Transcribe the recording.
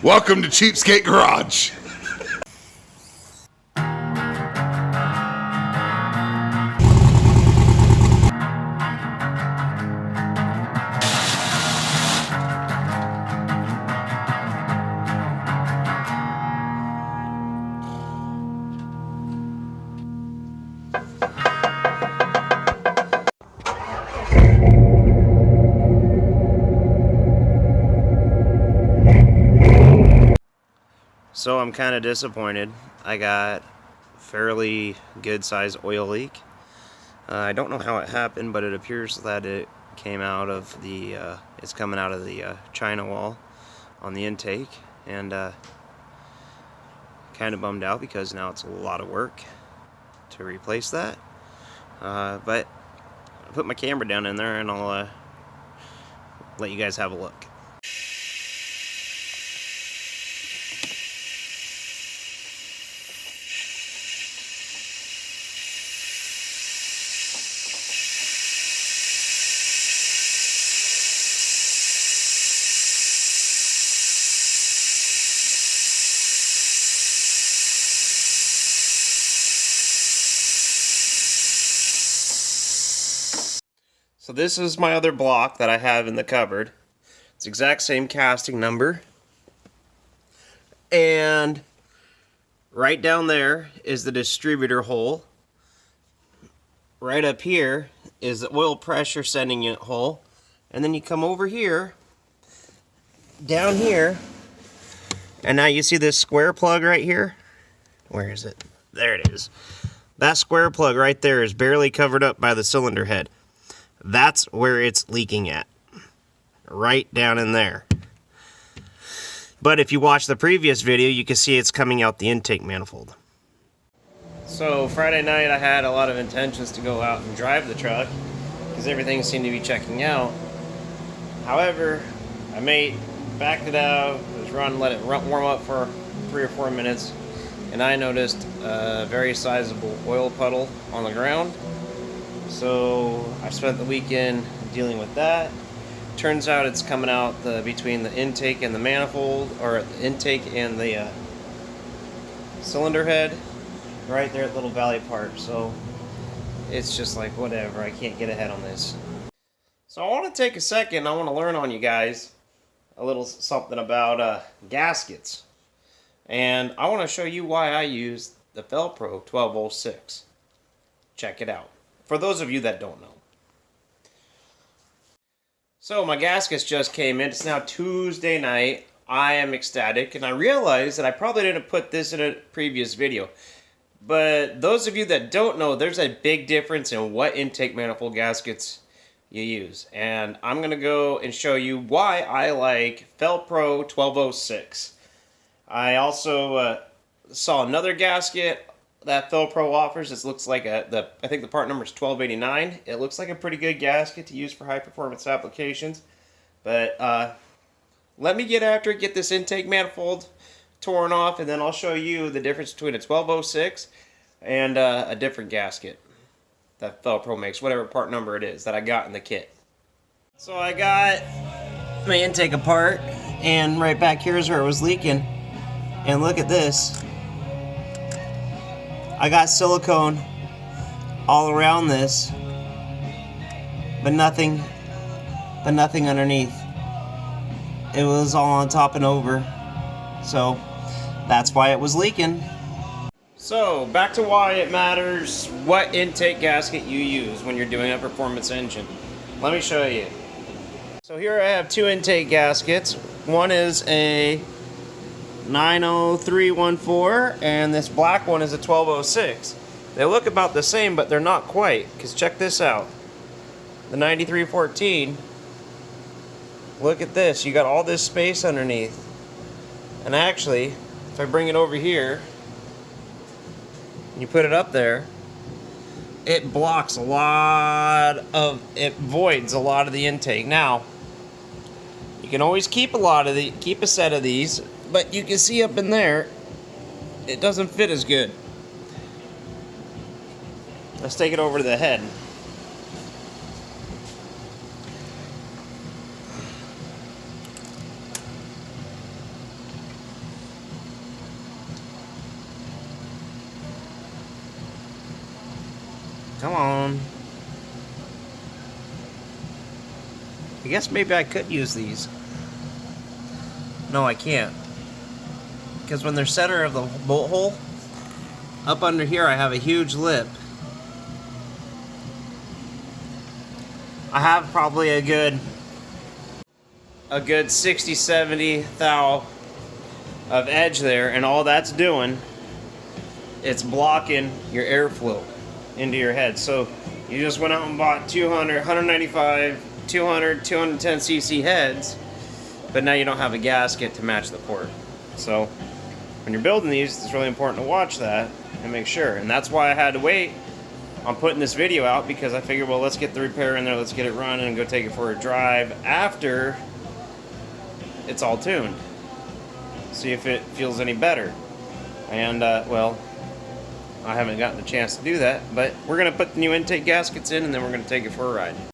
Welcome to Cheapskate Garage. So I'm kind of disappointed. I got a fairly good sized oil leak. I don't know how it happened, but it appears that it came out of the, it's coming out of the China wall on the intake, and kind of bummed out because now it's a lot of work to replace that. But I put my camera down in there and I'll let you guys have a look. So this is my other block that I have in the cupboard. It's the exact same casting number. And right down there is the distributor hole. Right up here is the oil pressure sending unit hole. And then you come over here, down here, and now you see this square plug right here? Where is it? There it is. That square plug right there is barely covered up by the cylinder head. That's where it's leaking at. Right down in there. But if you watch the previous video, you can see it's coming out the intake manifold. So Friday night I had a lot of intentions to go out and drive the truck because everything seemed to be checking out. However, I backed it out, let it warm up for 3 or 4 minutes, and I noticed a very sizable oil puddle on the ground. So I spent the weekend dealing with that. Turns out it's coming out between the intake and the manifold, or the intake and the cylinder head, right there at Little Valley Park. So it's just like, whatever, I can't get ahead on this. So I want to take a second, I want to learn on you guys a little something about gaskets. And I want to show you why I use the Velpro 1206. Check it out. For those of you that don't know. So my gaskets just came in. It's now Tuesday night. I am ecstatic, and I realized that I probably didn't put this in a previous video. But those of you that don't know, there's a big difference in what intake manifold gaskets you use. And I'm going to go and show you why I like Velpro 1206. I also saw another gasket that Velpro offers. This looks like I think the part number is 1289. It looks like a pretty good gasket to use for high performance applications. But let me get after it, get this intake manifold torn off, and then I'll show you the difference between a 1206 and a different gasket that Velpro makes, whatever part number it is that I got in the kit. So I got my intake apart, and right back here is where it was leaking. And look at this. I got silicone all around this, but nothing underneath. It was all on top and over, so that's why it was leaking. So back to why it matters what intake gasket you use when you're doing a performance engine. Let me show you. So here I have 2 intake gaskets. One is a 90314, and this black one is a 1206. They look about the same, but they're not quite, because check this out. The 9314, look at this, you got all this space underneath. And actually, if I bring it over here, and you put it up there, it blocks it voids a lot of the intake. Now, you can always keep a set of these, but you can see up in there, it doesn't fit as good. Let's take it over to the head. Come on. I guess maybe I could use these. No, I can't. Because when they're center of the bolt hole, up under here I have a huge lip. I have probably a good 60, 70 thou of edge there, and all that's doing, it's blocking your airflow into your head. So you just went out and bought 200, 195, 200, 210 cc heads, but now you don't have a gasket to match the port. So when you're building these, it's really important to watch that and make sure. And that's why I had to wait on putting this video out, because I figured, well, let's get the repair in there, let's get it running and go take it for a drive after it's all tuned. See if it feels any better. And, well, I haven't gotten a chance to do that, but we're going to put the new intake gaskets in and then we're going to take it for a ride.